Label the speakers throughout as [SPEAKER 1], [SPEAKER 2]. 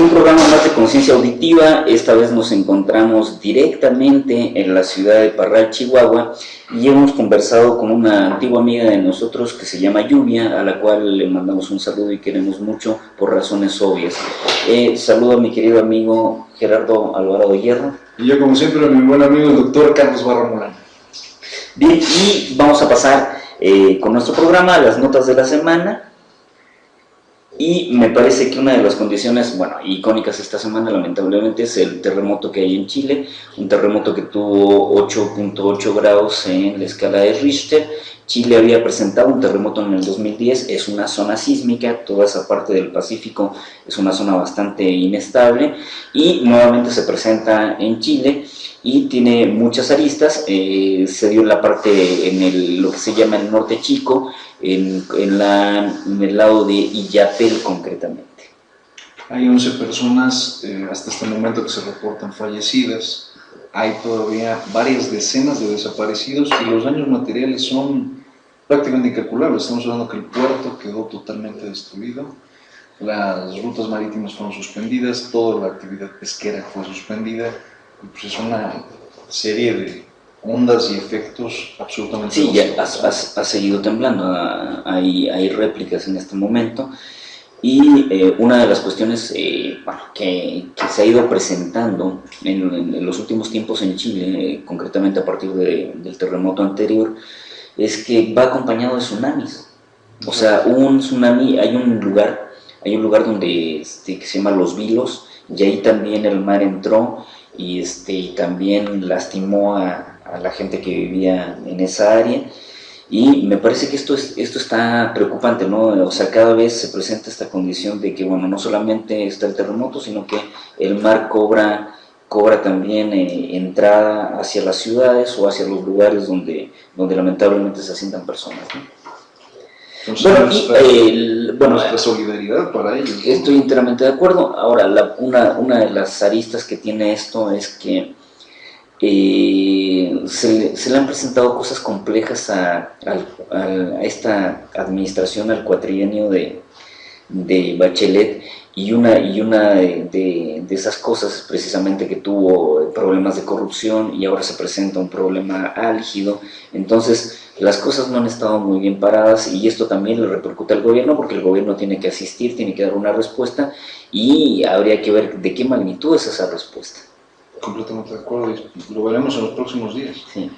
[SPEAKER 1] en un programa más de conciencia auditiva. Esta vez nos encontramos directamente en la ciudad de Parral, Chihuahua, y hemos conversado con una antigua amiga de nosotros que se llama Lluvia, a la cual le mandamos un saludo y queremos mucho por razones obvias. Saludo a mi querido amigo Gerardo Alvarado Hierro.
[SPEAKER 2] Y yo, como siempre, a mi buen amigo el doctor Carlos Barra Molano.
[SPEAKER 1] Bien, y vamos a pasar con nuestro programa a las notas de la semana. Y me parece que una de las condiciones, icónicas esta semana, lamentablemente, es el terremoto que hay en Chile, un terremoto que tuvo 8.8 grados en la escala de Richter. Chile había presentado un terremoto en el 2010, es una zona sísmica, toda esa parte del Pacífico es una zona bastante inestable, y nuevamente se presenta en Chile, y tiene muchas aristas. Se dio la parte en lo que se llama el norte chico, en el lado de Illapel concretamente.
[SPEAKER 2] Hay 11 personas hasta este momento que se reportan fallecidas. Hay todavía varias decenas de desaparecidos y los daños materiales son prácticamente incalculables. Estamos hablando que el puerto quedó totalmente destruido, las rutas marítimas fueron suspendidas, toda la actividad pesquera fue suspendida, y pues es una serie de ondas y efectos absolutamente...
[SPEAKER 1] Sí, ya ha seguido temblando, hay réplicas en este momento, y una de las cuestiones que se ha ido presentando en los últimos tiempos en Chile, concretamente a partir del terremoto anterior, es que va acompañado de tsunamis. O sea, un tsunami, hay un lugar donde que se llama Los Vilos, y ahí también el mar entró y también lastimó a la gente que vivía en esa área, y me parece que esto está preocupante, ¿no? O sea, cada vez se presenta esta condición de que, no solamente está el terremoto, sino que el mar cobra también entrada hacia las ciudades o hacia los lugares donde lamentablemente se asientan personas, ¿no?
[SPEAKER 2] Entonces, nuestra solidaridad para ellos, ¿no?
[SPEAKER 1] Estoy enteramente de acuerdo. Ahora, una de las aristas que tiene esto es que se le han presentado cosas complejas a esta administración, al cuatrienio de Bachelet, y una de esas cosas es precisamente que tuvo problemas de corrupción, y ahora se presenta un problema álgido. Entonces las cosas no han estado muy bien paradas, y esto también le repercute al gobierno, porque el gobierno tiene que asistir, tiene que dar una respuesta, y habría que ver de qué magnitud es esa respuesta.
[SPEAKER 2] Completamente de acuerdo, y lo veremos en los próximos días.
[SPEAKER 1] Sí.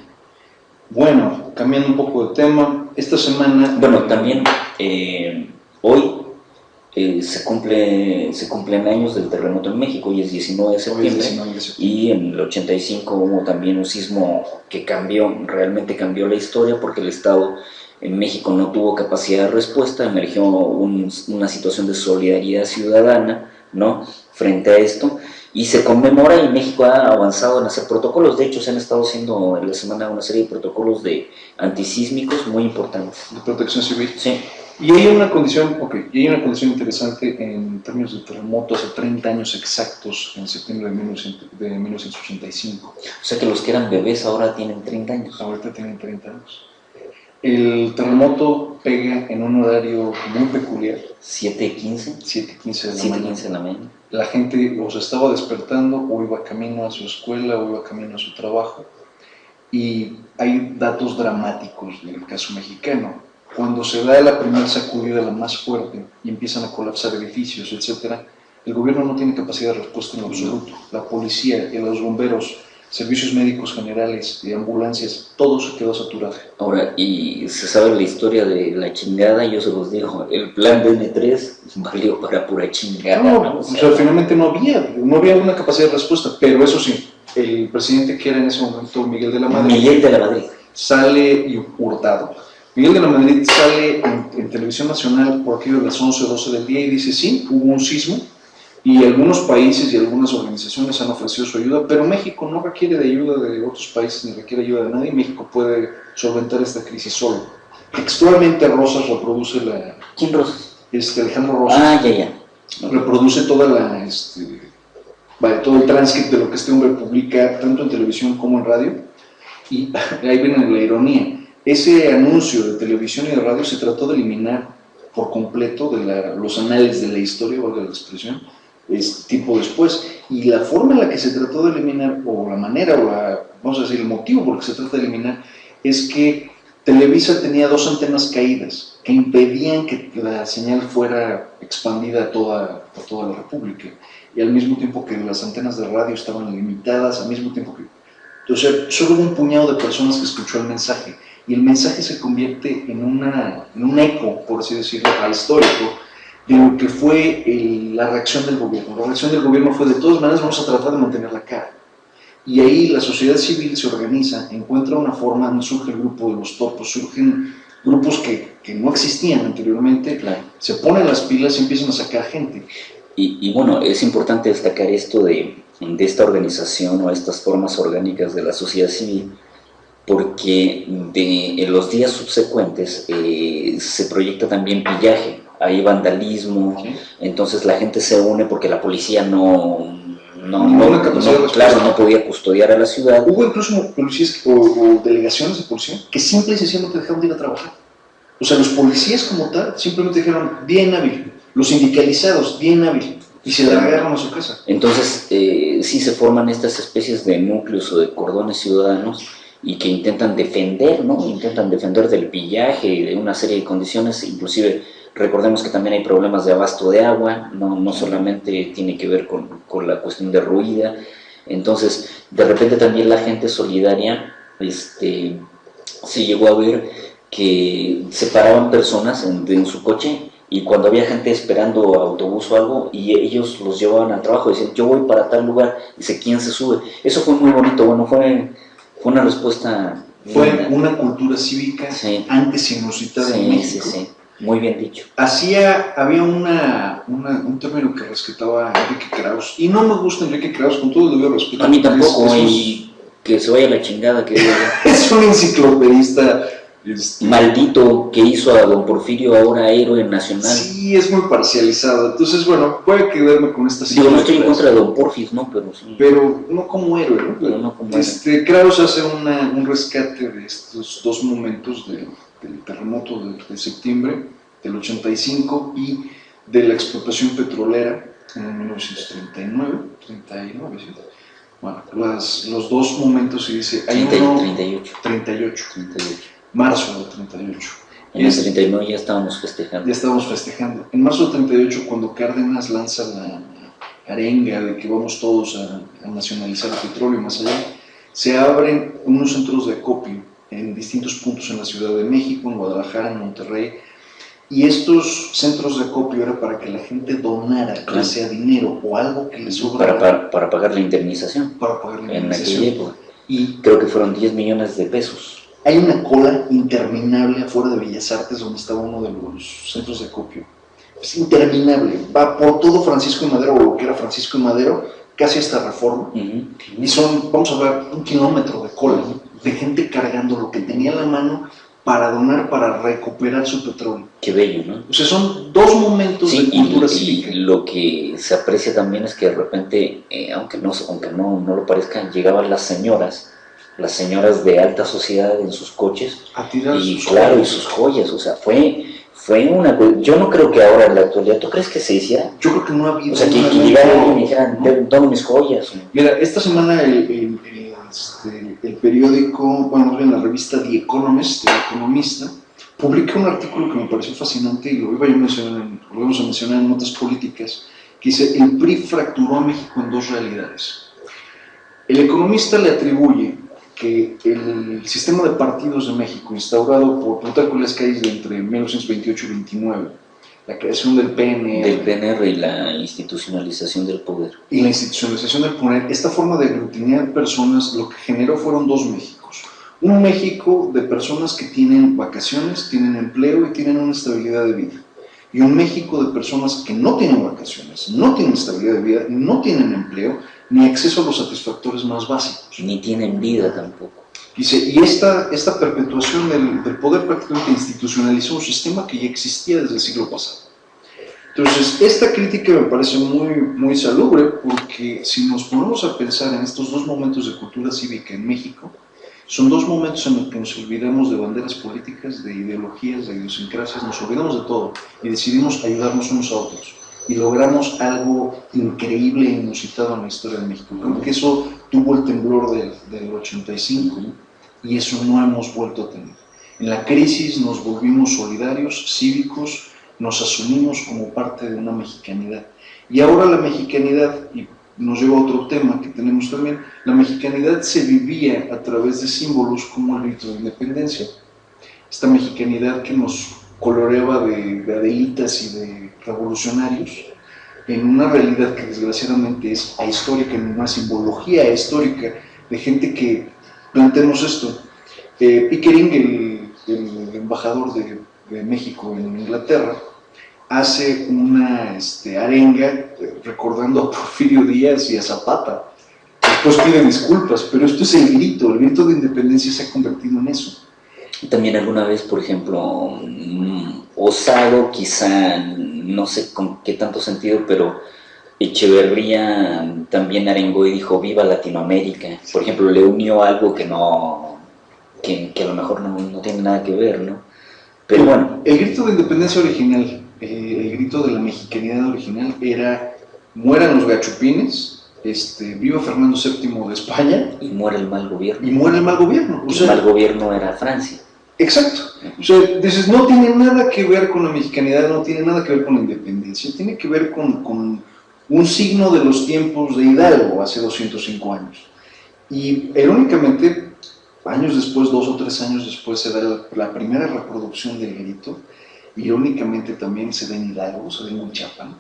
[SPEAKER 2] Bueno, cambiando un poco de tema, esta semana...
[SPEAKER 1] También hoy se cumplen años del terremoto en México, hoy es 19 de septiembre, y en el 85 hubo también un sismo que realmente cambió la historia, porque el Estado en México no tuvo capacidad de respuesta, emergió una situación de solidaridad ciudadana, ¿no?, frente a esto, y se conmemora, y México ha avanzado en hacer protocolos. De hecho, se han estado haciendo en la semana una serie de protocolos antisísmicos muy importantes.
[SPEAKER 2] ¿De protección civil?
[SPEAKER 1] Sí.
[SPEAKER 2] Y hay una condición, interesante en términos de terremoto hace 30 años exactos, en septiembre de 1985.
[SPEAKER 1] O sea que los que eran bebés ahora tienen 30 años.
[SPEAKER 2] Ahorita tienen 30 años. El terremoto pega en un horario muy peculiar.
[SPEAKER 1] 7:15.
[SPEAKER 2] 7:15 de la mañana. La gente o se estaba despertando, o iba camino a su escuela, o iba camino a su trabajo. Y hay datos dramáticos del caso mexicano. Cuando se da la primera sacudida, la más fuerte, y empiezan a colapsar edificios, etc., el gobierno no tiene capacidad de respuesta en lo absoluto. La policía, los bomberos, servicios médicos generales, ambulancias, todo se quedó saturado.
[SPEAKER 1] Ahora, y se sabe la historia de la chingada, yo se los digo, el plan BN3 valió para pura chingada.
[SPEAKER 2] No, o sea, finalmente no había una capacidad de respuesta, pero eso sí, el presidente que era en ese momento Miguel de la Madrid sale Hurtado. Miguel de la Madrid sale en televisión nacional por aquello de las 11 o 12 del día y dice: sí, hubo un sismo y algunos países y algunas organizaciones han ofrecido su ayuda, pero México no requiere de ayuda de otros países ni requiere ayuda de nadie. México puede solventar esta crisis solo. Textualmente Rosas reproduce la...
[SPEAKER 1] ¿Quién Rosas?
[SPEAKER 2] Alejandro Rosas.
[SPEAKER 1] Ah, ya.
[SPEAKER 2] Reproduce todo el transcript de lo que este hombre publica tanto en televisión como en radio, y ahí viene la ironía. Ese anuncio de televisión y de radio se trató de eliminar por completo de los anales de la historia, valga la expresión, tiempo después. Y la forma en la que se trató de eliminar, o la manera, vamos a decir, el motivo por el que se trata de eliminar, es que Televisa tenía 2 antenas caídas que impedían que la señal fuera expandida por toda la República. Y al mismo tiempo que las antenas de radio estaban limitadas, al mismo tiempo que... Entonces, solo hubo un puñado de personas que escuchó el mensaje. Y el mensaje se convierte en un eco, por así decirlo, histórico, de lo que fue la reacción del gobierno. La reacción del gobierno fue, de todas maneras, vamos a tratar de mantener la cara. Y ahí la sociedad civil se organiza, encuentra una forma, surge el grupo de los topos, surgen grupos que no existían anteriormente, claro. Se ponen las pilas y empiezan a sacar gente.
[SPEAKER 1] Y bueno, es importante destacar esto de esta organización o estas formas orgánicas de la sociedad civil, porque en los días subsecuentes se proyecta también pillaje, hay vandalismo, ¿sí? Entonces la gente se une porque la policía no podía custodiar a la ciudad.
[SPEAKER 2] Hubo incluso policías o delegaciones de policía que simple y sencillamente dejaron de ir a trabajar. O sea, los policías como tal simplemente dijeron, bien hábil, los sindicalizados, bien hábil, y se largaron a su casa.
[SPEAKER 1] Entonces, sí se forman estas especies de núcleos o de cordones ciudadanos y que intentan defender, ¿no? Intentan defender del pillaje y de una serie de condiciones, inclusive recordemos que también hay problemas de abasto de agua, no solamente tiene que ver con la cuestión de ruida. Entonces, de repente también la gente solidaria se llegó a ver que se paraban personas en su coche y cuando había gente esperando autobús o algo y ellos los llevaban al trabajo, decían, yo voy para tal lugar, dice, ¿quién se sube? Eso fue muy bonito, bueno, fue una respuesta...
[SPEAKER 2] Fue una cultura cívica, sí, antes inusitada en México.
[SPEAKER 1] Sí. Muy bien dicho.
[SPEAKER 2] Había un término que respetaba a Enrique Krauss, y no me gusta Enrique Krauss, con todo el debido respeto.
[SPEAKER 1] A mí tampoco, y que se vaya a la chingada. Que
[SPEAKER 2] es un enciclopedista
[SPEAKER 1] maldito que hizo a don Porfirio ahora héroe nacional.
[SPEAKER 2] Sí, es muy parcializado. Entonces, bueno, puede quedarme con esta
[SPEAKER 1] cita. Yo no estoy en contra de don Porfis, ¿no? Pero sí.
[SPEAKER 2] Pero no como héroe, ¿no?
[SPEAKER 1] Pero no como héroe.
[SPEAKER 2] Krauss hace un rescate de estos 2 momentos del terremoto de septiembre del 85 y de la expropiación petrolera en 1939, ¿sí? Bueno, los 2 momentos se dice... 38. Marzo del 38.
[SPEAKER 1] En el 39 ya estábamos festejando.
[SPEAKER 2] Ya estábamos festejando. En marzo del 38, cuando Cárdenas lanza la arenga de que vamos todos a nacionalizar el petróleo y más allá, se abren unos centros de acopio en distintos puntos en la Ciudad de México, en Guadalajara, en Monterrey, y estos centros de acopio era para que la gente donara, ya sea dinero o algo que les sobrara.
[SPEAKER 1] Para pagar la indemnización.
[SPEAKER 2] Para pagar la indemnización.
[SPEAKER 1] En aquella época. Y creo que fueron 10 millones de pesos.
[SPEAKER 2] Hay una cola interminable afuera de Bellas Artes, donde estaba uno de los centros de acopio. Es interminable, va por todo Francisco y Madero, o lo que era Francisco y Madero, casi hasta Reforma. Y son, vamos a ver, 1 kilómetro de cola, de gente cargando lo que tenía en la mano para donar, para recuperar su petróleo.
[SPEAKER 1] Qué bello, ¿no?
[SPEAKER 2] O sea, son 2 momentos de cultura cívica.
[SPEAKER 1] Y lo que se aprecia también es que de repente, aunque no lo parezca, llegaban las señoras de alta sociedad en sus coches
[SPEAKER 2] a tirar
[SPEAKER 1] y sus joyas, o sea, fue una... Yo no creo que ahora en la actualidad, ¿tú crees que se hiciera?
[SPEAKER 2] Yo creo que no ha habido...
[SPEAKER 1] O sea, que llegaran y me dijeran, toma mis joyas.
[SPEAKER 2] Mira, esta semana el periódico, bueno, más bien la revista The Economist, El Economista, publica un artículo que me pareció fascinante y lo vamos a mencionar en notas políticas, que dice, el PRI fracturó a México en 2 realidades. El Economista le atribuye que el sistema de partidos de México, instaurado por Plutarco Elías Calles entre 1928 y 29, la creación del PNR
[SPEAKER 1] y la institucionalización del poder.
[SPEAKER 2] Esta forma de aglutinar personas, lo que generó fueron 2 Méxicos. Un México de personas que tienen vacaciones, tienen empleo y tienen una estabilidad de vida. Y un México de personas que no tienen vacaciones, no tienen estabilidad de vida, no tienen empleo, ni acceso a los satisfactores más básicos.
[SPEAKER 1] Ni tienen vida tampoco.
[SPEAKER 2] Dice, y esta perpetuación del poder prácticamente institucionalizó un sistema que ya existía desde el siglo pasado. Entonces, esta crítica me parece muy, muy salubre, porque si nos ponemos a pensar en estos 2 momentos de cultura cívica en México, son 2 momentos en los que nos olvidamos de banderas políticas, de ideologías, de idiosincrasias, nos olvidamos de todo y decidimos ayudarnos unos a otros. y logramos algo increíble e inusitado en la historia de México. Creo que eso tuvo el temblor del 85, ¿no? Y eso no hemos vuelto a tener. En la crisis nos volvimos solidarios, cívicos, nos asumimos como parte de una mexicanidad. Y ahora la mexicanidad, y nos lleva a otro tema que tenemos también, la mexicanidad se vivía a través de símbolos como el grito de independencia. Esta mexicanidad que nos coloreaba de adelitas y de revolucionarios, en una realidad que desgraciadamente es ahistórica, en una simbología histórica de gente que, planteemos esto, Pickering, el embajador de México en Inglaterra, hace una arenga recordando a Porfirio Díaz y a Zapata. Después pide disculpas, pero esto es el grito de independencia se ha convertido en eso.
[SPEAKER 1] También alguna vez, por ejemplo, osado, quizá, no sé con qué tanto sentido, pero Echeverría también arengó y dijo viva Latinoamérica. Por ejemplo, le unió algo que a lo mejor no tiene nada que ver, ¿no? Pero bueno.
[SPEAKER 2] El grito de independencia original, el grito de la mexicanidad original era mueran los gachupines, viva Fernando VII de España.
[SPEAKER 1] Y muere el mal gobierno.
[SPEAKER 2] Y muere el mal gobierno.
[SPEAKER 1] El mal gobierno era Francia.
[SPEAKER 2] Exacto. O sea, dices, no tiene nada que ver con la mexicanidad, no tiene nada que ver con la independencia, tiene que ver con un signo de los tiempos de Hidalgo hace 205 años. Y irónicamente, años después, 2 o 3 años después, se da la primera reproducción del grito. Irónicamente también se da en Hidalgo, se da en Huichapan,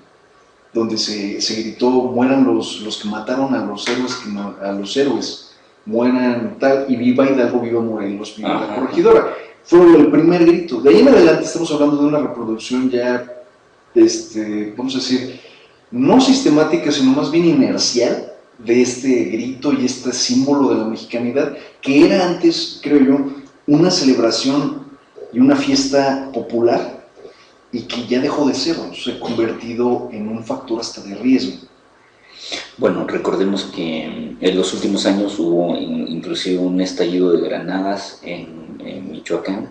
[SPEAKER 2] donde se gritó, mueran los que mataron a los héroes, mueran tal, y viva Hidalgo, viva Morelos, viva la corregidora. Fue el primer grito. De ahí en adelante estamos hablando de una reproducción ya, vamos a decir, no sistemática, sino más bien inercial, de este grito y este símbolo de la mexicanidad, que era antes, creo yo, una celebración y una fiesta popular, y que ya dejó de serlo, se ha convertido en un factor hasta de riesgo.
[SPEAKER 1] Bueno, recordemos que en los últimos años hubo inclusive un estallido de granadas en Michoacán.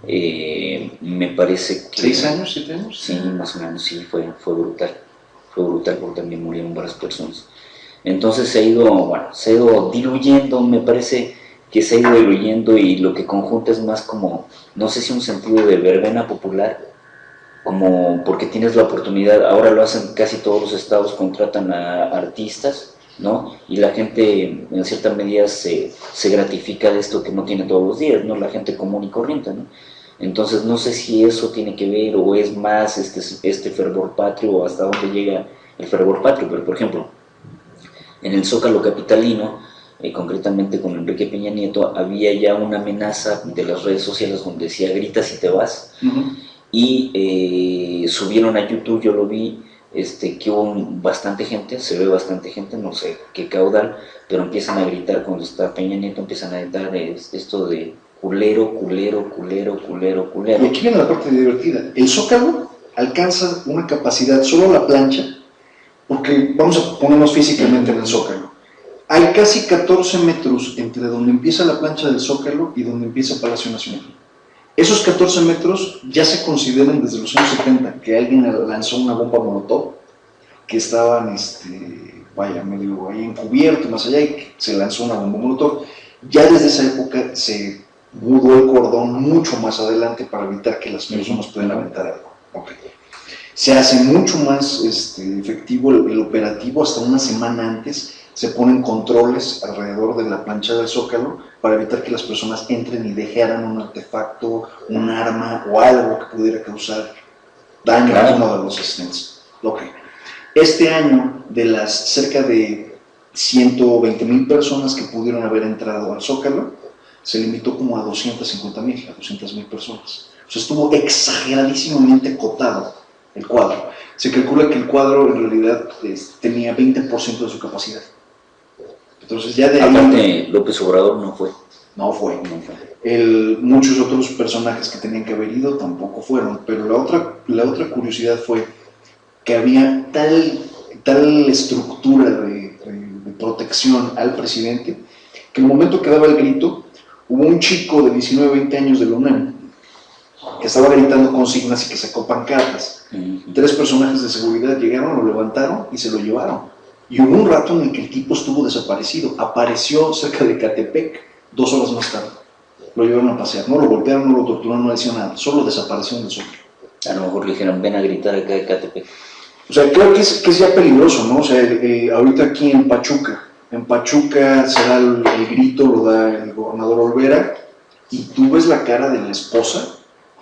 [SPEAKER 1] Me parece que...
[SPEAKER 2] ¿6 años, 7 años?
[SPEAKER 1] Sí, más o menos, sí, fue brutal. Fue brutal porque también murieron varias personas. Entonces se ha ido diluyendo, me parece que se ha ido diluyendo, y lo que conjunta es más como, no sé si un sentido de verbena popular, como porque tienes la oportunidad, ahora lo hacen casi todos los estados, contratan a artistas, ¿no? Y la gente en cierta medida se gratifica de esto que no tiene todos los días, ¿no? La gente común y corriente, ¿no? Entonces no sé si eso tiene que ver o es más este fervor patrio, o hasta dónde llega el fervor patrio. Pero por ejemplo, en el Zócalo capitalino, concretamente con Enrique Peña Nieto, había ya una amenaza de las redes sociales donde decía gritas y te vas. Y subieron a YouTube, yo lo vi, que hubo bastante gente, se ve bastante gente, no sé qué caudal, pero empiezan a gritar cuando está Peña Nieto, empiezan a gritar esto de culero, culero, culero, culero, culero.
[SPEAKER 2] Y aquí viene la parte divertida. El Zócalo alcanza una capacidad, solo la plancha, porque vamos a ponernos físicamente en el Zócalo. Hay casi 14 metros entre donde empieza la plancha del Zócalo y donde empieza Palacio Nacional. Esos 14 metros ya se consideran desde los años 70 que alguien lanzó una bomba molotov, que estaban medio ahí encubierto, más allá, y se lanzó una bomba molotov. Ya desde esa época se mudó el cordón mucho más adelante para evitar que las personas puedan aventar algo. Se hace mucho más efectivo el operativo. Hasta una semana antes se ponen controles alrededor de la plancha del Zócalo para evitar que las personas entren y dejaran un artefacto, un arma o algo que pudiera causar daño a uno de los asistentes. Este año, de las cerca de 120,000 personas que pudieron haber entrado al Zócalo, se limitó como a 250,000, a 200,000 personas. O sea, estuvo exageradísimamente acotado el cuadro. Se calcula que el cuadro en realidad tenía 20% de su capacidad. Entonces ya de ahí...
[SPEAKER 1] Aparte, López Obrador no fue.
[SPEAKER 2] Muchos otros personajes que tenían que haber ido tampoco fueron, pero la otra curiosidad fue que había tal estructura de protección al presidente, que en el momento que daba el grito, hubo un chico de 19, 20 años de la UNAM que estaba gritando consignas y que sacó pancartas. 3 personajes de seguridad llegaron, lo levantaron y se lo llevaron. Y hubo un rato en el que el tipo estuvo desaparecido. Apareció cerca de Catepec 2 horas más tarde. Lo llevaron a pasear. No lo golpearon, no lo torturaron, no le hicieron nada. Solo desapareció en el sol.
[SPEAKER 1] A lo mejor le dijeron, ven a gritar acá de Catepec.
[SPEAKER 2] O sea, creo que es ya peligroso, ¿no? O sea, ahorita aquí en Pachuca se da el grito, lo da el gobernador Olvera, y tú ves la cara de la esposa,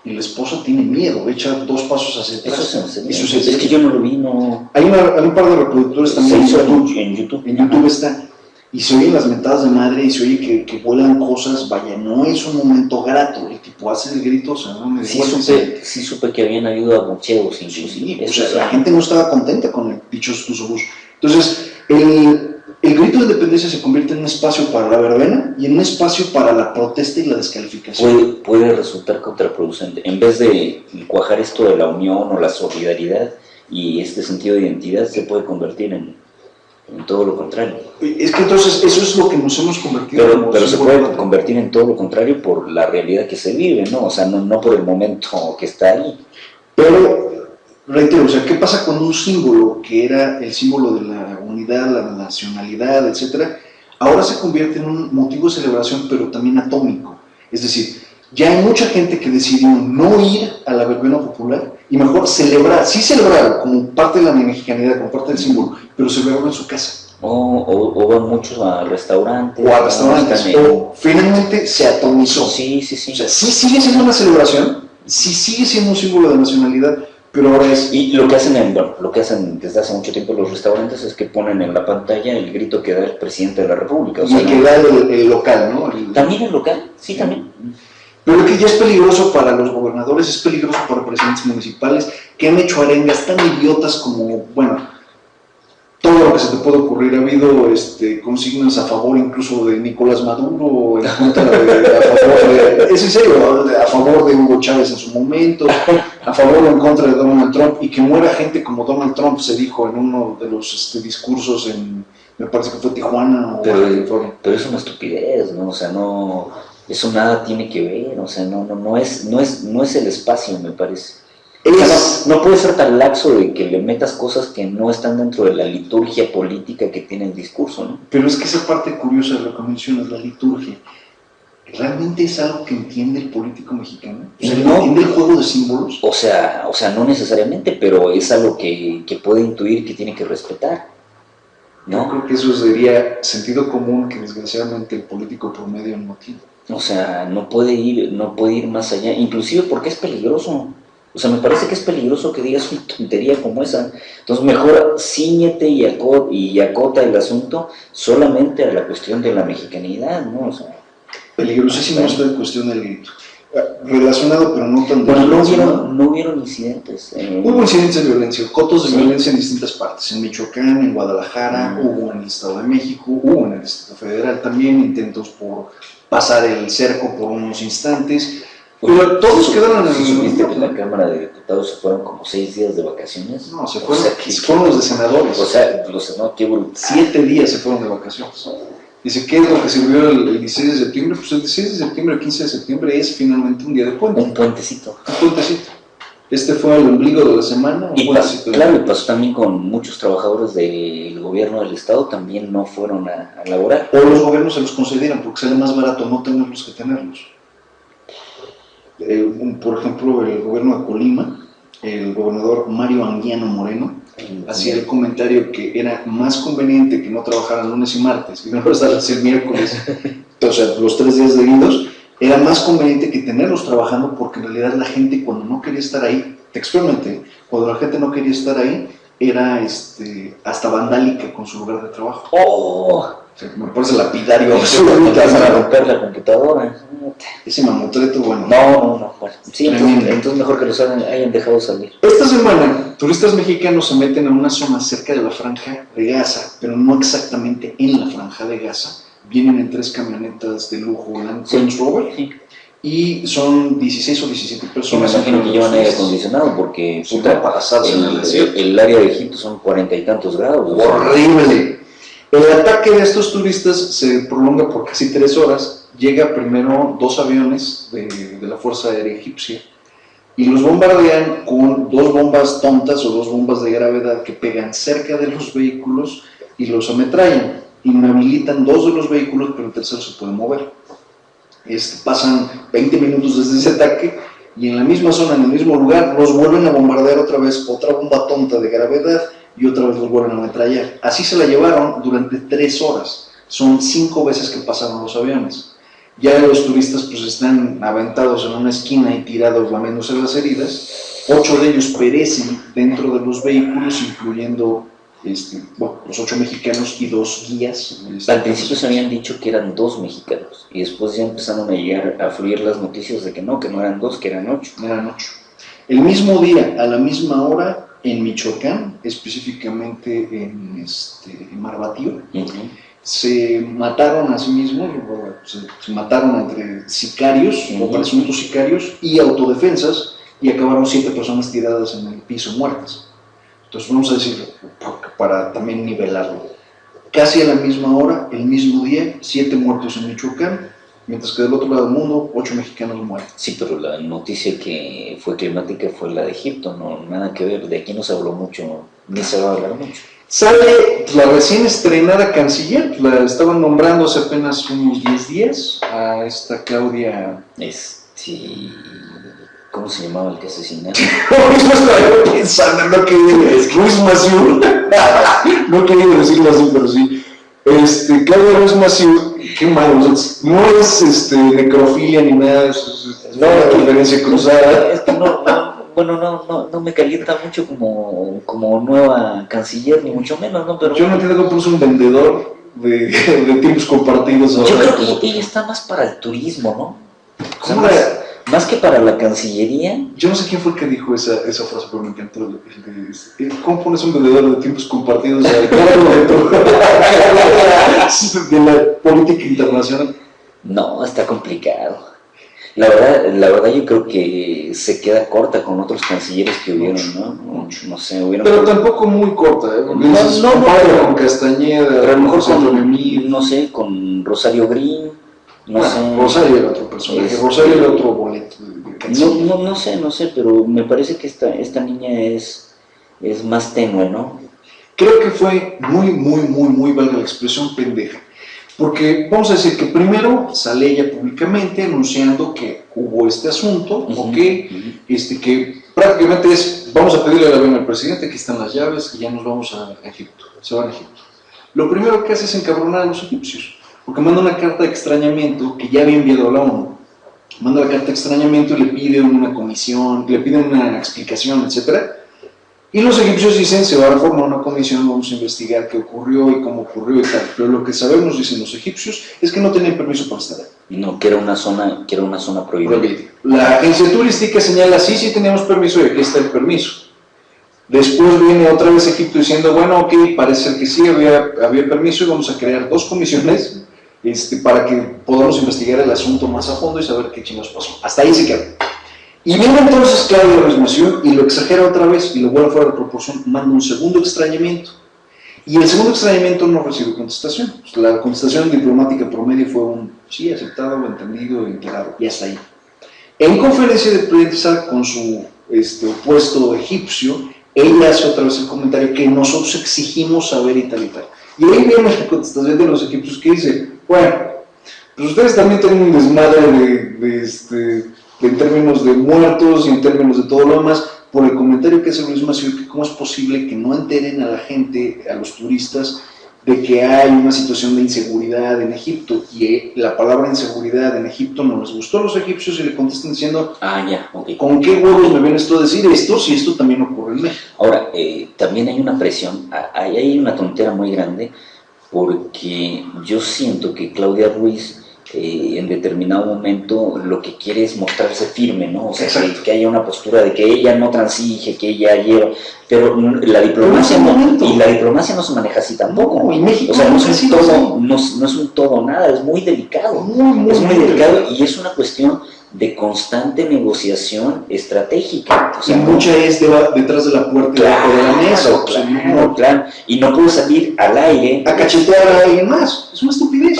[SPEAKER 2] y la esposa tiene miedo, echa 2 pasos hacia atrás.
[SPEAKER 1] Eso es que yo no lo vi, no.
[SPEAKER 2] Hay un par de reproductores también
[SPEAKER 1] en YouTube.
[SPEAKER 2] En YouTube está. Y se oyen las mentadas de madre y se oye que vuelan cosas, vaya, no es un momento grato. El tipo hace el grito, o sea, no me
[SPEAKER 1] sí supe que habían ayuda a bocheos inclusive.
[SPEAKER 2] Sí, o sea, la gente no estaba contenta con el dicho Tusobús. Entonces, el grito de independencia se convierte en un espacio para la verbena y en un espacio para la protesta y la descalificación.
[SPEAKER 1] Puede resultar contraproducente. En vez de cuajar esto de la unión o la solidaridad y este sentido de identidad, se puede convertir en todo lo contrario.
[SPEAKER 2] Es que entonces eso es lo que nos hemos convertido.
[SPEAKER 1] Pero se puede convertir en todo lo contrario por la realidad que se vive, ¿no? O sea, no por el momento que está ahí.
[SPEAKER 2] Pero, reitero, o sea, ¿qué pasa con un símbolo que era el símbolo de la unidad, la nacionalidad, etcétera? Ahora se convierte en un motivo de celebración, pero también atómico. Es decir, ya hay mucha gente que decidió no ir a la verbena popular y mejor celebrar, sí celebrar como parte de la mexicanidad, como parte del símbolo, pero celebrarlo en su casa.
[SPEAKER 1] O van muchos a restaurantes.
[SPEAKER 2] O a restaurantes, o finalmente se atomizó.
[SPEAKER 1] Sí.
[SPEAKER 2] O sea, sí sigue siendo una celebración, sí sigue siendo un símbolo de nacionalidad, pero ahora es...
[SPEAKER 1] Y lo que hacen desde hace mucho tiempo los restaurantes es que ponen en la pantalla el grito que da el presidente de la República. O sea,
[SPEAKER 2] y que da el local, ¿no?
[SPEAKER 1] ¿También el local? Sí, también.
[SPEAKER 2] Pero lo que ya es peligroso para los gobernadores, es peligroso para presidentes municipales que han hecho arengas tan idiotas como, bueno, todo lo que se te puede ocurrir. Ha habido consignas a favor incluso de Nicolás Maduro, en contra es en serio, a favor de Hugo Chávez en su momento, a favor o en contra de Donald Trump, y que muera gente como Donald Trump, se dijo en uno de los discursos en, me parece que fue Tijuana o
[SPEAKER 1] California. Pero es una estupidez, ¿no? O sea, no... Eso nada tiene que ver, o sea, no es el espacio, me parece. O sea, no puede ser tan laxo de que le metas cosas que no están dentro de la liturgia política que tiene el discurso, ¿no?
[SPEAKER 2] Pero es que esa parte curiosa de lo que mencionas, la liturgia, ¿realmente es algo que entiende el político mexicano? O sea,
[SPEAKER 1] no,
[SPEAKER 2] ¿entiende el juego de símbolos?
[SPEAKER 1] O sea, no necesariamente, pero es algo que puede intuir que tiene que respetar, ¿no?
[SPEAKER 2] Yo creo que eso sería sentido común que desgraciadamente el político promedio no tiene.
[SPEAKER 1] O sea, no puede ir más allá, inclusive porque es peligroso. O sea, me parece que es peligroso que digas una tontería como esa. Entonces mejor cíñete y acota el asunto solamente a la cuestión de la mexicanidad, ¿no? O sea,
[SPEAKER 2] peligrosísimo esta cuestión del grito. Relacionado, pero no tan...
[SPEAKER 1] Bueno, no hubieron incidentes.
[SPEAKER 2] Hubo incidentes de violencia, cotos de violencia en distintas partes. En Michoacán, en Guadalajara, hubo en el Estado de México, hubo en el Distrito Federal también intentos por pasar el cerco por unos instantes. Pero todos quedaron en el...
[SPEAKER 1] ¿Supiste que la Cámara de Diputados se fueron como 6 días de vacaciones?
[SPEAKER 2] No, se fueron los de senadores.
[SPEAKER 1] O sea, los senadores, qué brutal.
[SPEAKER 2] 7 días se fueron de vacaciones. Dice, ¿qué es lo que sirvió el 16 de septiembre? Pues el 16 de septiembre, el 15 de septiembre es finalmente un día de puente.
[SPEAKER 1] Un puentecito.
[SPEAKER 2] Un puentecito. Este fue el ombligo de la semana.
[SPEAKER 1] Y pasó también con muchos trabajadores del gobierno del estado, también no fueron a laborar.
[SPEAKER 2] O los gobiernos se los concedieron porque sale más barato no tenerlos que tenerlos. Por ejemplo, el gobierno de Colima, el gobernador Mario Anguiano Moreno, hacía el comentario que era más conveniente que no trabajaran lunes y martes y mejor estar el miércoles, o sea, los 3 días seguidos. Era más conveniente que tenerlos trabajando porque en realidad la gente cuando no quería estar ahí, textualmente, cuando la gente no quería estar ahí, era hasta vandálica con su lugar de trabajo.
[SPEAKER 1] ¡Oh!
[SPEAKER 2] O sea, me parece lapidario.
[SPEAKER 1] Empezaron a romper la computadora.
[SPEAKER 2] Ese mamotreto, bueno.
[SPEAKER 1] No. Bueno, sí, entonces mejor que los hayan dejado salir.
[SPEAKER 2] Esta semana, turistas mexicanos se meten a una zona cerca de la Franja de Gaza, pero no exactamente en la Franja de Gaza. Vienen en 3 camionetas de lujo Land Rover, y son 16 o 17 personas.
[SPEAKER 1] Me imagino que llevan aire acondicionado porque el área de Egipto son 40 y tantos grados.
[SPEAKER 2] ¡Horrible! El ataque de estos turistas se prolonga por casi 3 horas. Llega primero 2 aviones de la Fuerza Aérea Egipcia. y los bombardean con 2 bombas tontas o 2 bombas de gravedad que pegan cerca de los vehículos y los ametrallan. Inhabilitan 2 de los vehículos, pero el tercero se puede mover. Pasan 20 minutos desde ese ataque y en la misma zona, en el mismo lugar, los vuelven a bombardear otra vez, otra bomba tonta de gravedad, y otra vez los vuelven a ametrallar. Así se la llevaron durante 3 horas. Son 5 veces que pasaron los aviones. Ya los turistas pues están aventados en una esquina y tirados lamiéndose las heridas. 8 de ellos perecen dentro de los vehículos, incluyendo los 8 mexicanos y 2 guías.
[SPEAKER 1] Al principio se habían dicho que eran 2 mexicanos y después ya empezaron a llegar a fluir las noticias de que no eran 2, que eran 8.
[SPEAKER 2] Eran 8. El mismo día, a la misma hora, en Michoacán, específicamente en Marbatío, se mataron a sí mismos, se mataron entre sicarios, o presuntos sicarios, y autodefensas, y acabaron 7 personas tiradas en el piso muertas. Entonces vamos a decirlo, para también nivelarlo. Casi a la misma hora, el mismo día, 7 muertos en Michoacán, mientras que del otro lado del mundo, 8 mexicanos muertos.
[SPEAKER 1] Sí, pero la noticia que fue climática fue la de Egipto, no, nada que ver, de aquí no se habló mucho, ni se va a hablar mucho.
[SPEAKER 2] Sale la recién estrenada canciller, la estaban nombrando hace apenas unos 10 días, a esta Claudia...
[SPEAKER 1] ¿Cómo se llamaba el que asesinaron?
[SPEAKER 2] Estaba pensando, no quería decirlo, no quería decirlo así, pero sí. Claudia Ruiz Massieu, qué malo, no es necrofilia ni nada, es referencia cruzada.
[SPEAKER 1] Es que no me calienta mucho como nueva canciller, ni mucho menos, ¿no? Pero
[SPEAKER 2] yo no entiendo cómo puso un vendedor de tiempos compartidos.
[SPEAKER 1] Yo creo que ella está más para el turismo, ¿no? O sea, más que para la Cancillería.
[SPEAKER 2] Yo no sé quién fue el que dijo esa frase, pero me encantó. ¿Cómo pones un vendedor de tiempos compartidos al cargo de la política internacional?
[SPEAKER 1] No, está complicado. La verdad yo creo que se queda corta con otros cancilleres que hubieron, ¿no? No sé, hubieron...
[SPEAKER 2] Pero tampoco muy corta, ¿eh? Con Castañeda,
[SPEAKER 1] a lo mejor no sé, con Rosario Green. No sé.
[SPEAKER 2] Rosario era otro personaje, Rosario era otro boleto.
[SPEAKER 1] No sé, pero me parece que esta niña es más tenue, ¿no?
[SPEAKER 2] Creo que fue muy, valga la expresión, pendeja. Porque vamos a decir que primero sale ella públicamente anunciando que hubo este asunto, que prácticamente vamos a pedirle el avión al presidente, aquí están las llaves y ya nos vamos a Egipto, se van a Egipto. Lo primero que hace es encabronar a los egipcios. Porque manda una carta de extrañamiento que ya había enviado a la ONU. Manda la carta de extrañamiento y le pide una comisión, le pide una explicación, etc. Y los egipcios dicen, se va a formar una comisión, vamos a investigar qué ocurrió y cómo ocurrió y tal. Pero lo que sabemos, dicen los egipcios, es que no tenían permiso para estar ahí.
[SPEAKER 1] No, que era una zona prohibida.
[SPEAKER 2] La agencia turística señala, sí teníamos permiso y aquí está el permiso. Después viene otra vez Egipto diciendo, bueno, ok, parece ser que sí, había permiso y vamos a crear 2 comisiones para que podamos investigar el asunto más a fondo y saber qué chingados pasó. Hasta ahí se quedó. Y viene entonces Claudia Ruiz Massieu y lo exagera otra vez y lo vuelve fuera de proporción, manda un segundo extrañamiento. Y el segundo extrañamiento no recibe contestación. La contestación diplomática promedio fue un sí, aceptado, entendido, enterado, y hasta ahí. En conferencia de prensa con su opuesto egipcio, ella hace otra vez el comentario que nosotros exigimos saber y tal y tal. Y ahí viene la contestación de los egipcios que dice, bueno, pues ustedes también tienen un desmadre en términos de muertos y en términos de todo lo demás, por el comentario que hace Ruiz Massieu, que cómo es posible que no enteren a la gente, a los turistas, de que hay una situación de inseguridad en Egipto, y la palabra inseguridad en Egipto no les gustó a los egipcios y le contestan diciendo,
[SPEAKER 1] okay.
[SPEAKER 2] ¿Con qué huevos me vienes tú a decir esto si esto también ocurre en México?
[SPEAKER 1] Ahora, también hay una presión, hay una tontera muy grande, porque yo siento que Claudia Ruiz en determinado momento lo que quiere es mostrarse firme, ¿no? O sea, que haya una postura de que ella no transige, que ella lleva, pero la diplomacia no se maneja así tampoco.
[SPEAKER 2] No, y México,
[SPEAKER 1] o sea, no es un todo nada, es muy delicado. Es muy delicado y es una cuestión de constante negociación estratégica.
[SPEAKER 2] O sea, mucha es detrás de la puerta de la mesa.
[SPEAKER 1] Claro. Y no puedo salir al aire
[SPEAKER 2] a cachetear a alguien más. Es una estupidez.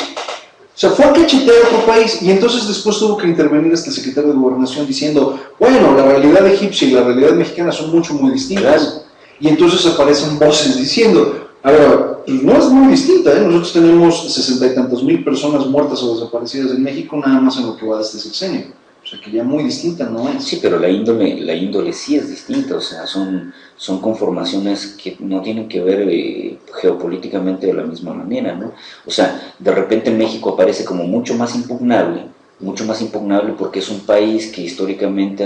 [SPEAKER 2] sea, fue a cachetear a otro país y entonces después tuvo que intervenir este secretario de Gobernación diciendo, bueno, la realidad egipcia y la realidad mexicana son muy distintas. Claro. Y entonces aparecen voces diciendo, a ver, pues no es muy distinta, ¿eh? Nosotros tenemos 60 y tantos mil personas muertas o desaparecidas en México nada más en lo que va de este sexenio. O sea, que ya muy distinta no es.
[SPEAKER 1] Sí, pero la índole sí es distinta, o sea, son conformaciones que no tienen que ver geopolíticamente de la misma manera, ¿no? O sea, de repente México aparece como mucho más impugnable porque es un país que históricamente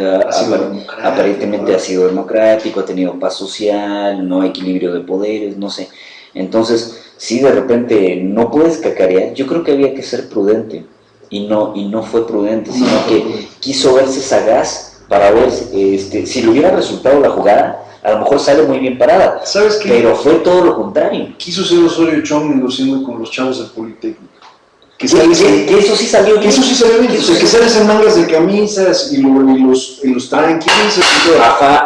[SPEAKER 1] aparentemente ha sido democrático, ha tenido paz social, no hay equilibrio de poderes, no sé. Entonces, si de repente no puedes cacarear, yo creo que había que ser prudente. Y no fue prudente, sino que quiso verse sagaz para ver si le hubiera resultado la jugada, a lo mejor sale muy bien parada.
[SPEAKER 2] ¿Sabes qué?
[SPEAKER 1] Pero fue todo lo contrario.
[SPEAKER 2] Quiso ser Osorio Chong negociando con los chavos del Politécnico.
[SPEAKER 1] Que eso sí salió bien.
[SPEAKER 2] Que eso sí salió bien. O sea, que sales en mangas de camisas y los tranquilos.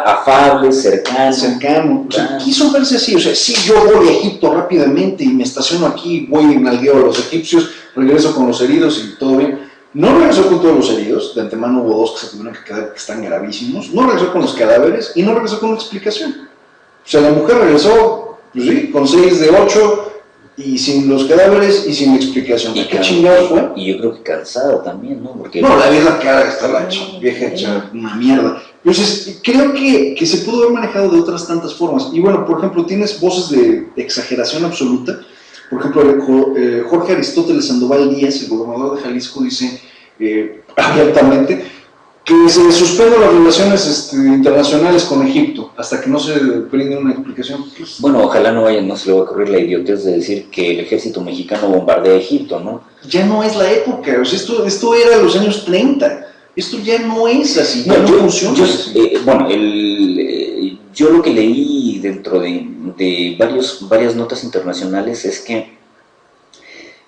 [SPEAKER 1] Afable, cercano.
[SPEAKER 2] O sea, quiso verse así. O sea, sí, yo voy a Egipto rápidamente y me estaciono aquí, voy y nalgueo a los egipcios, regreso con los heridos y todo bien. No regresó con todos los heridos, de antemano hubo 2 que se tuvieron que quedar, que están gravísimos. No regresó con los cadáveres y no regresó con una explicación. O sea, la mujer regresó, pues sí, con 6 de 8 y sin los cadáveres y sin explicación.
[SPEAKER 1] ¿Y qué chingados fue? Y yo creo que cansada también, ¿no? Porque
[SPEAKER 2] no, la vieja cara está la vieja hecha una mierda. Entonces, creo que se pudo haber manejado de otras tantas formas. Y bueno, por ejemplo, tienes voces de exageración absoluta. Por ejemplo, Jorge Aristóteles Sandoval Díaz, el gobernador de Jalisco, dice abiertamente que se suspenden las relaciones internacionales con Egipto hasta que no se brinde una explicación.
[SPEAKER 1] Bueno, ojalá no se le va a ocurrir la idiotez de decir que el ejército mexicano bombardea Egipto, ¿no?
[SPEAKER 2] Ya no es la época, o sea, esto era los años 30, esto ya no es así, no funciona.
[SPEAKER 1] Yo lo que leí dentro de varias notas internacionales es que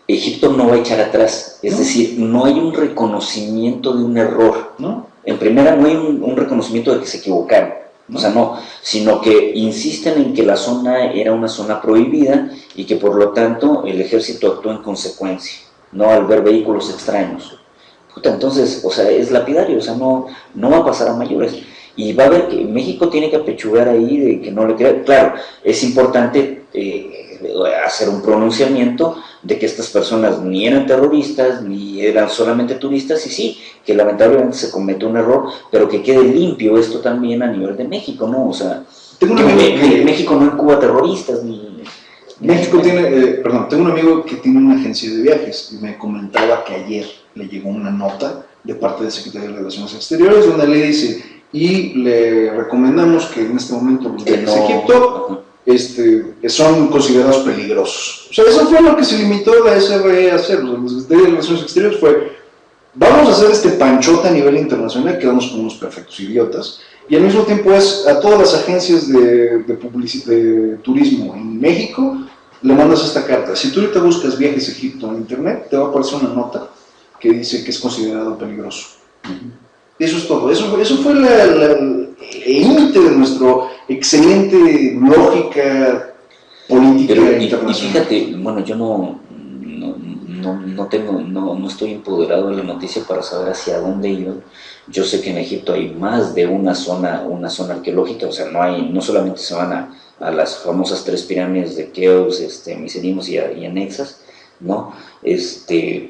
[SPEAKER 1] Egipto no va a echar atrás, es decir, no hay un reconocimiento de un error,
[SPEAKER 2] ¿no?
[SPEAKER 1] En primera no hay un reconocimiento de que se equivocaron, ¿no? O sea, no, sino que insisten en que la zona era una zona prohibida y que por lo tanto el ejército actuó en consecuencia, no al ver vehículos extraños. Entonces, o sea, es lapidario, o sea, no va a pasar a mayores. Y va a ver que México tiene que apechugar ahí de que no le crea. Claro, es importante hacer un pronunciamiento de que estas personas ni eran terroristas, ni eran solamente turistas, y sí, que lamentablemente se cometió un error, pero que quede limpio esto también a nivel de México, ¿no? O sea,
[SPEAKER 2] tengo
[SPEAKER 1] México no incuba terroristas, ni...
[SPEAKER 2] México tengo un amigo que tiene una agencia de viajes y me comentaba que ayer le llegó una nota de parte del secretario de Relaciones Exteriores donde le dice, y le recomendamos que en este momento los viajes a Egipto son considerados peligrosos. O sea, eso fue lo que se limitó la SRE a hacer, la Secretaría de Relaciones Exteriores fue, vamos a hacer este panchote a nivel internacional, quedamos como unos perfectos idiotas, y al mismo tiempo es a todas las agencias de turismo en México, le mandas esta carta. Si tú ahorita buscas viajes a Egipto en internet, te va a aparecer una nota que dice que es considerado peligroso. Eso es todo. Eso fue el límite de nuestra excelente lógica política internacional.
[SPEAKER 1] Y fíjate, bueno, yo no estoy empoderado de la noticia para saber hacia dónde iban. Yo sé que en Egipto hay más de una zona arqueológica, o sea, no solamente se van a las famosas 3 pirámides de Keops, Micerimos y anexas, ¿no?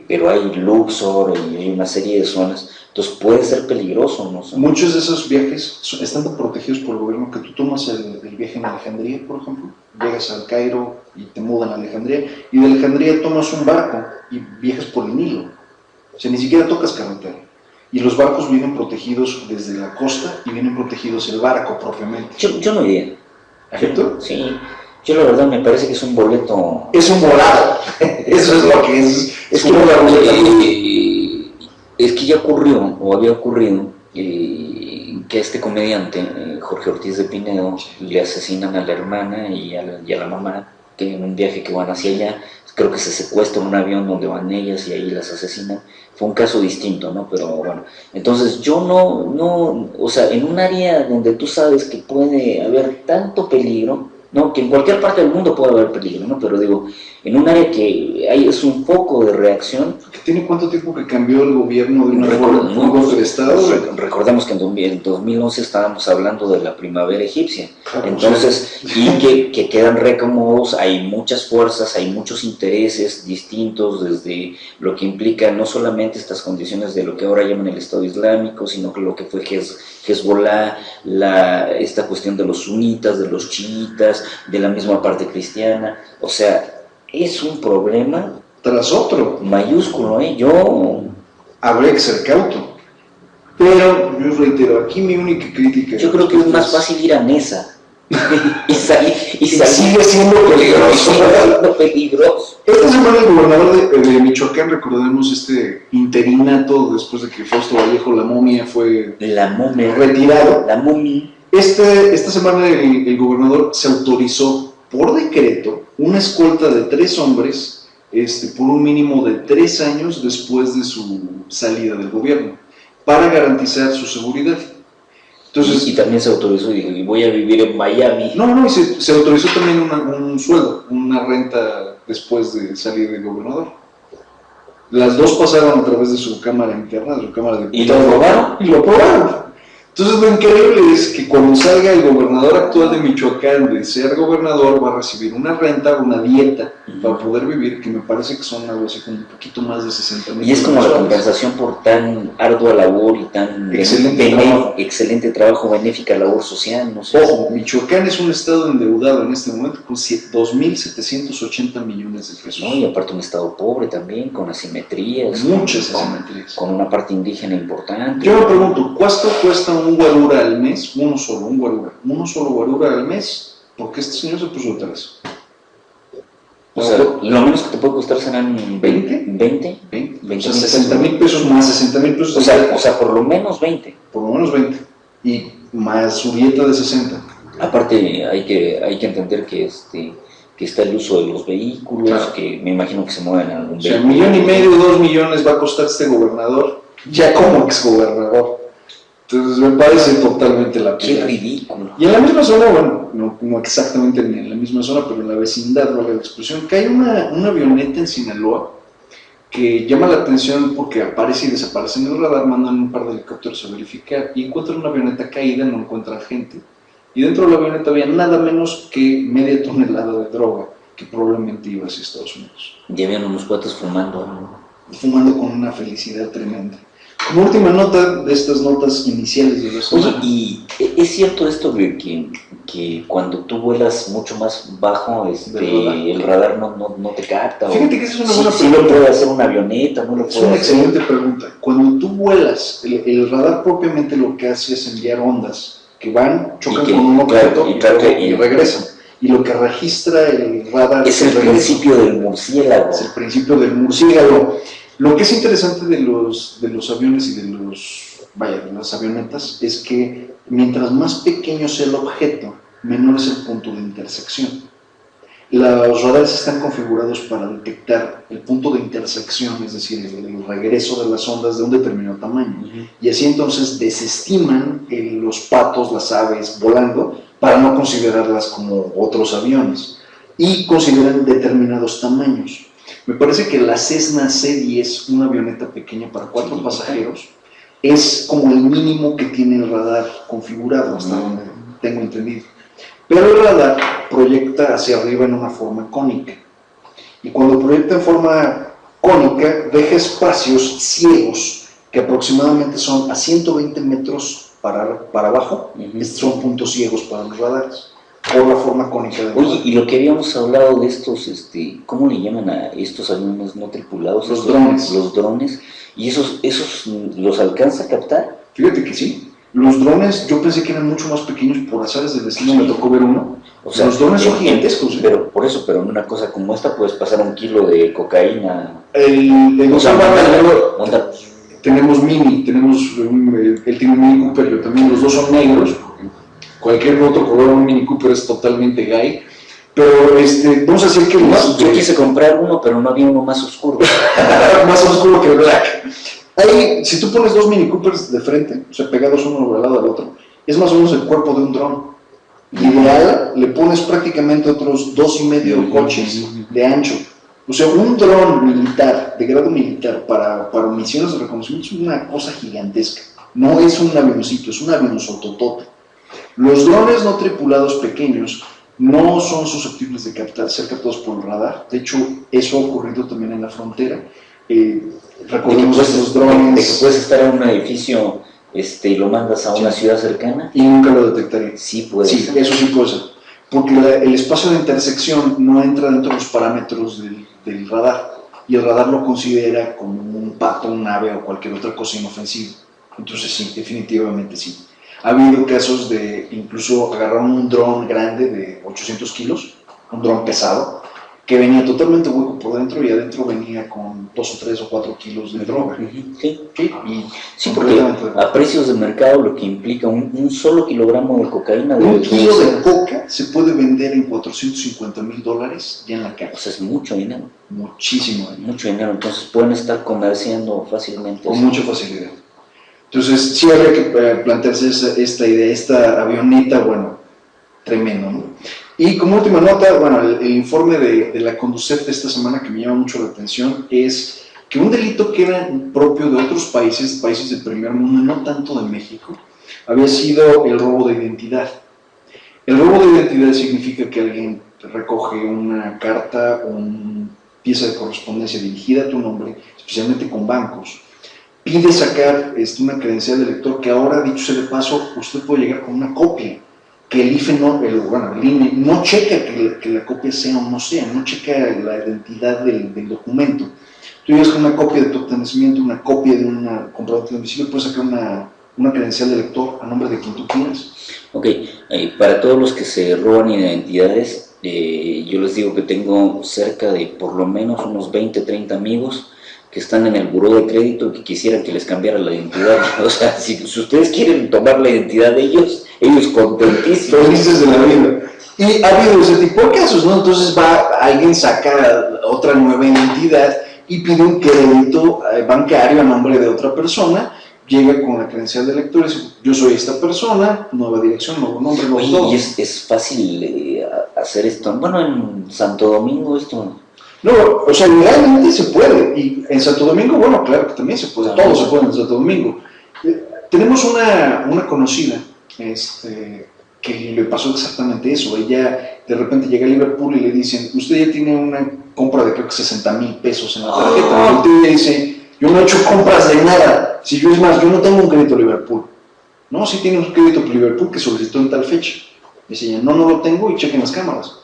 [SPEAKER 1] Pero hay Luxor y hay una serie de zonas, entonces puede ser peligroso, ¿no?
[SPEAKER 2] Muchos de esos viajes están protegidos por el gobierno, que tú tomas el viaje en Alejandría, por ejemplo, llegas al Cairo y te mudan a Alejandría, y de Alejandría tomas un barco y viajas por el Nilo, o sea, ni siquiera tocas carretera, y los barcos vienen protegidos desde la costa y vienen protegidos el barco propiamente.
[SPEAKER 1] Yo no iría.
[SPEAKER 2] ¿Cierto?
[SPEAKER 1] Sí. Yo la verdad me parece que es un boleto...
[SPEAKER 2] Es un volado. Eso es lo que es.
[SPEAKER 1] Es como la ruleta. Es que ya ocurrió, o había ocurrido, que a este comediante, Jorge Ortiz de Pinedo, le asesinan a la hermana y a la mamá, que en un viaje que van hacia allá, creo que se secuestra un avión donde van ellas y ahí las asesinan. Fue un caso distinto, ¿no? Pero bueno, entonces yo no, o sea, en un área donde tú sabes que puede haber tanto peligro, ¿no? Que en cualquier parte del mundo puede haber peligro, ¿no? Pero digo, en un área que es un foco de reacción.
[SPEAKER 2] ¿Tiene cuánto tiempo que cambió el gobierno de una forma muy golpe de Estado?
[SPEAKER 1] Recordemos que en 2011 estábamos hablando de la primavera egipcia, entonces, y que quedan reacomodos, hay muchas fuerzas, hay muchos intereses distintos, desde lo que implica no solamente estas condiciones de lo que ahora llaman el Estado Islámico, sino que lo que fue Hezbollah, esta cuestión de los sunitas, de los chiitas, de la misma parte cristiana, o sea, es un problema
[SPEAKER 2] tras otro
[SPEAKER 1] mayúsculo,
[SPEAKER 2] habría que ser cauto, pero yo reitero, aquí mi única crítica,
[SPEAKER 1] yo creo que es más fácil ir a Nesa y
[SPEAKER 2] sigue siendo peligroso. Esta semana el gobernador de Michoacán, recordemos este interinato después de que Fausto Vallejo, la momia, fue retirado.
[SPEAKER 1] La momia.
[SPEAKER 2] Esta semana el gobernador se autorizó por decreto una escolta de 3 hombres por un mínimo de 3 años después de su salida del gobierno, para garantizar su seguridad. Entonces,
[SPEAKER 1] y también se autorizó, y voy a vivir en Miami.
[SPEAKER 2] No, y se autorizó también un sueldo, una renta después de salir del gobernador. Las dos pasaron a través de su cámara interna, de su cámara de
[SPEAKER 1] diputados. ¿Y lo aprobaron?
[SPEAKER 2] Y lo aprobaron. Entonces lo increíble es que cuando salga el gobernador actual de Michoacán de ser gobernador, va a recibir una renta, una dieta para poder vivir, que me parece que son algo así como un poquito más de 60 mil.
[SPEAKER 1] Y es como la compensación por tan ardua labor y tan excelente trabajo, benéfica labor social, no sé.
[SPEAKER 2] Ojo, Michoacán es un estado endeudado en este momento con 2.780 millones de pesos.
[SPEAKER 1] No, y aparte un estado pobre también, con asimetrías.
[SPEAKER 2] Muchas asimetrías.
[SPEAKER 1] Con una parte indígena importante.
[SPEAKER 2] Yo me pregunto, ¿cuánto cuesta un guarura al mes? Uno solo guarura al mes, porque este señor se puso de 3.
[SPEAKER 1] O sea, lo menos que te puede costar serán 20.
[SPEAKER 2] O sea, 60 mil pesos más 60 mil pesos.
[SPEAKER 1] O sea, por lo menos 20.
[SPEAKER 2] Por lo menos 20. Y más su dieta de 60.
[SPEAKER 1] Aparte, hay que entender que está el uso de los vehículos, claro, que me imagino que se mueven en algún vehículo.
[SPEAKER 2] O sea, 1,5 millones, 2 millones va a costar este gobernador, ya como exgobernador. Entonces me parece totalmente la pena.
[SPEAKER 1] Qué ridículo.
[SPEAKER 2] Y en la misma zona, bueno, no exactamente en la misma zona, pero en la vecindad, valga la expresión, que hay una avioneta en Sinaloa que llama la atención porque aparece y desaparece en el radar, mandan un par de helicópteros a verificar y encuentran una avioneta caída, no encuentran gente. Y dentro de la avioneta había nada menos que media tonelada de droga que probablemente iba hacia Estados Unidos.
[SPEAKER 1] Ya habían unos cuates fumando, ¿no?
[SPEAKER 2] Fumando con una felicidad tremenda. Como última nota de estas notas iniciales de la
[SPEAKER 1] zona. Oye, ¿y es cierto esto de que cuando tú vuelas mucho más bajo, el radar no te capta?
[SPEAKER 2] Fíjate que esa es una buena
[SPEAKER 1] pregunta. ¿Sí lo puede hacer una avioneta? ¿No lo puede hacer?
[SPEAKER 2] Es una excelente pregunta. Cuando tú vuelas, el radar propiamente lo que hace es enviar ondas que van, chocan con un objeto y regresan. Y lo que registra el radar
[SPEAKER 1] es el principio del murciélago.
[SPEAKER 2] Es el principio del murciélago. Lo que es interesante de los aviones y de las avionetas es que mientras más pequeño sea el objeto, menor es el punto de intersección. Los radares están configurados para detectar el punto de intersección, es decir, el regreso de las ondas de un determinado tamaño. Y así entonces desestiman los patos, las aves volando, para no considerarlas como otros aviones. Y consideran determinados tamaños. Me parece que la Cessna C10, una avioneta pequeña para 4 pasajeros, es como el mínimo que tiene el radar configurado, hasta donde tengo entendido. Pero el radar proyecta hacia arriba en una forma cónica. Y cuando proyecta en forma cónica, deja espacios ciegos, que aproximadamente son a 120 metros para abajo. Estos son puntos ciegos para los radares, por la forma cónica del radar.
[SPEAKER 1] Oye, y lo que habíamos hablado de estos, ¿cómo le llaman a estos aviones no tripulados?
[SPEAKER 2] Los drones.
[SPEAKER 1] Los drones. ¿Y esos los alcanza a captar?
[SPEAKER 2] Fíjate que sí. Los drones, yo pensé que eran mucho más pequeños, por azares del destino me tocó ver uno.
[SPEAKER 1] O sea, los drones son gigantescos. Pero en una cosa como esta puedes pasar 1 kilo de cocaína.
[SPEAKER 2] Tenemos Mini, él tiene un Mini Cooper, yo también, los dos son negros. Cualquier otro color un Mini Cooper es totalmente gay. Pero vamos a decir que...
[SPEAKER 1] yo quise comprar uno, pero no había uno más oscuro.
[SPEAKER 2] Más oscuro que black. Ahí, si tú pones 2 Mini Coopers de frente, o sea, pegados uno al lado del otro, es más o menos el cuerpo de un dron. ideal, le pones prácticamente otros 2,5 coches de ancho. O sea, un dron militar, de grado militar, para misiones de reconocimiento es una cosa gigantesca. No es un avioncito, es un avionzototote. Los drones no tripulados pequeños no son susceptibles de ser captados por el radar. De hecho, eso ha ocurrido también en la frontera. Recordemos los drones...
[SPEAKER 1] De que puedes estar en un edificio y lo mandas a una ciudad cercana.
[SPEAKER 2] Y nunca lo detectaría.
[SPEAKER 1] Sí, puede
[SPEAKER 2] ser. Sí, eso sí puede ser. Porque el espacio de intersección no entra dentro de los parámetros del radar. Y el radar lo considera como un pato, un ave o cualquier otra cosa inofensiva. Entonces sí, definitivamente sí. Ha habido casos de incluso agarraron un dron grande de 800 kilos, un dron pesado, que venía totalmente hueco por dentro y adentro venía con 2 o 3 o 4 kilos de droga.
[SPEAKER 1] Sí, porque a precios de mercado lo que implica un solo kilogramo de cocaína.
[SPEAKER 2] Un kilo de coca se puede vender en $450,000 ya en la calle.
[SPEAKER 1] O sea, es mucho dinero.
[SPEAKER 2] Muchísimo dinero.
[SPEAKER 1] Mucho dinero, entonces pueden estar comerciando fácilmente.
[SPEAKER 2] Con mucha facilidad. Entonces, sí habría que plantearse esta idea, esta avioneta, bueno, tremendo, ¿no? Y como última nota, bueno, el informe de la Conducef de esta semana que me llama mucho la atención es que un delito que era propio de otros países del primer mundo, no tanto de México, había sido el robo de identidad. El robo de identidad significa que alguien recoge una carta o una pieza de correspondencia dirigida a tu nombre, especialmente con bancos, pide sacar una credencial de lector que ahora, dicho sea de paso, usted puede llegar con una copia, que el IFE el INE no checa que la copia sea o no sea, no checa la identidad del documento. Tú llegas con una copia de tu acta de nacimiento, una copia de una comprobante de domicilio, puedes sacar una credencial de lector a nombre de quien tú quieras.
[SPEAKER 1] Ok, para todos los que se roban identidades, yo les digo que tengo cerca de por lo menos unos 20, 30 amigos que están en el buró de crédito y que quisieran que les cambiara la identidad. O sea, si ustedes quieren tomar la identidad de ellos contentísimos.
[SPEAKER 2] Felices de la vida. Y ha habido ese tipo de casos, ¿no? Entonces alguien saca otra nueva identidad y pide un crédito bancario a nombre de otra persona, llega con la credencial de lector y dice, yo soy esta persona, nueva dirección, nuevo nombre, nuevo todo.
[SPEAKER 1] Y es fácil hacer esto. Bueno, en Santo Domingo esto...
[SPEAKER 2] No, o sea, legalmente se puede, y en Santo Domingo, bueno, claro que también se puede, todo se puede en Santo Domingo. Tenemos una conocida que le pasó exactamente eso. Ella de repente llega a Liverpool y le dicen, usted ya tiene una compra de creo que 60,000 pesos en la tarjeta, y ella dice, yo no he hecho compras de nada, si yo es más, yo no tengo un crédito Liverpool. No, sí tiene un crédito Liverpool que solicitó en tal fecha. Dice ella, no lo tengo y chequen las cámaras.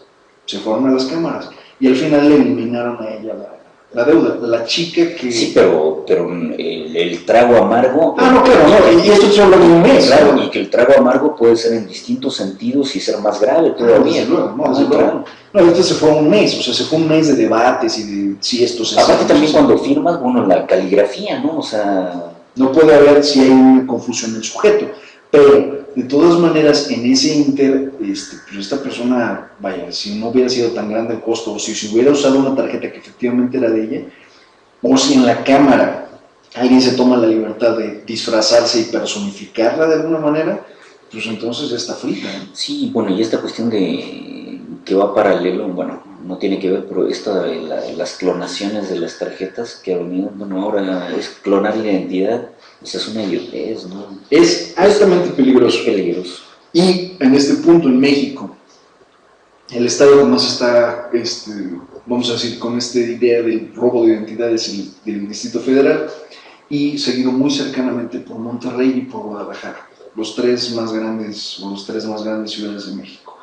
[SPEAKER 2] Se fueron a las cámaras. Y al final le eliminaron a ella la deuda, la chica que...
[SPEAKER 1] Sí, pero el trago amargo...
[SPEAKER 2] no, claro, no, y esto solo de un mes.
[SPEAKER 1] Claro, y que el trago amargo puede ser en distintos sentidos y ser más grave todavía.
[SPEAKER 2] No, esto se fue un mes, o sea, se fue un mes de debates y de si esto se...
[SPEAKER 1] Aparte también cuando firmas, bueno, la caligrafía, ¿no? O sea...
[SPEAKER 2] No puede haber si hay una confusión en el sujeto, pero... De todas maneras, en ese inter, pues esta persona, vaya, si no hubiera sido tan grande el costo, o si se hubiera usado una tarjeta que efectivamente era de ella, o si en la cámara alguien se toma la libertad de disfrazarse y personificarla de alguna manera, pues entonces ya está frita, ¿no?
[SPEAKER 1] Sí, bueno, y esta cuestión de que va paralelo, bueno, no tiene que ver, pero esta de las clonaciones de las tarjetas que ha venido, bueno, ahora es clonar la identidad. O sea, es una idiotez, ¿no?
[SPEAKER 2] Es altamente peligroso.
[SPEAKER 1] Es peligroso.
[SPEAKER 2] Y en este punto, en México, el Estado que más está, vamos a decir, con esta idea del robo de identidades del Distrito Federal, y seguido muy cercanamente por Monterrey y por Guadalajara, los tres más grandes ciudades de México.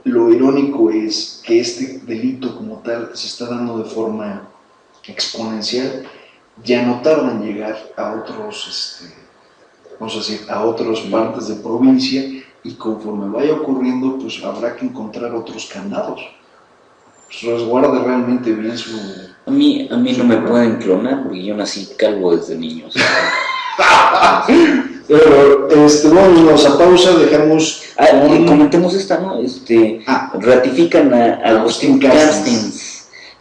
[SPEAKER 2] Lo irónico es que este delito como tal se está dando de forma exponencial. Ya no tarda en llegar a otros, vamos a decir, a otras partes de provincia, y conforme vaya ocurriendo, pues habrá que encontrar otros candados. Pues resguarde realmente bien su...
[SPEAKER 1] A mí no me pueden clonar porque yo nací calvo desde niño. O sea.
[SPEAKER 2] Pero, vámonos a pausa, dejamos...
[SPEAKER 1] comentemos esta, ¿no? Ratifican a Agustín Carstens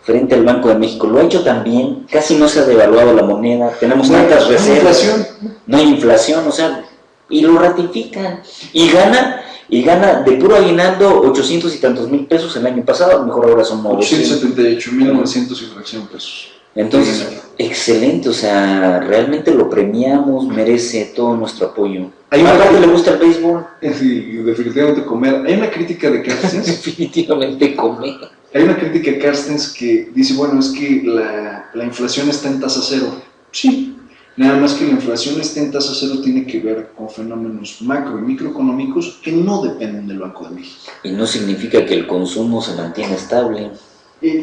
[SPEAKER 1] frente al Banco de México. Lo ha hecho también, casi no se ha devaluado la moneda, tenemos tantas reservas, no hay inflación, o sea, y lo ratifican, y gana Y gana de puro aguinaldo 800 y tantos mil pesos el año pasado, a lo mejor ahora son
[SPEAKER 2] 878,900 y fracción pesos.
[SPEAKER 1] Entonces, excelente, o sea, realmente lo premiamos, merece todo nuestro apoyo. Aparte le gusta el béisbol.
[SPEAKER 2] Sí, definitivamente comer. Hay una crítica de Carstens.
[SPEAKER 1] Definitivamente comer.
[SPEAKER 2] Hay una crítica de Carstens que dice, bueno, es que la inflación está en tasa cero. Sí, nada más que la inflación esté en tasa cero tiene que ver con fenómenos macro y microeconómicos que no dependen del Banco de México.
[SPEAKER 1] Y no significa que el consumo se mantiene estable.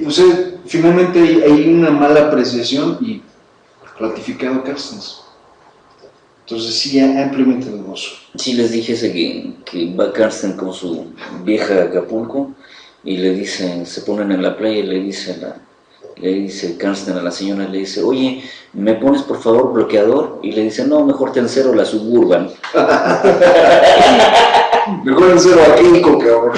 [SPEAKER 2] O sea, finalmente hay una mala apreciación y ratificado Carstens. Entonces sí, ampliamente dudoso.
[SPEAKER 1] Sí, les dije ese que va Carstens con su vieja Acapulco y le dicen, se ponen en la playa y le dice Carstens a la señora, le dice, oye, ¿me pones por favor bloqueador? Y le dice, no, mejor te encero la Suburban.
[SPEAKER 2] Mejor encero a Keiko, cabrón.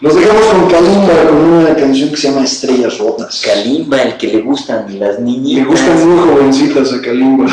[SPEAKER 2] Nos dejamos con Kalimba, con una canción que se llama Estrellas Rotas.
[SPEAKER 1] Kalimba, el que le gustan las niñitas.
[SPEAKER 2] Le gustan muy jovencitas a Kalimba.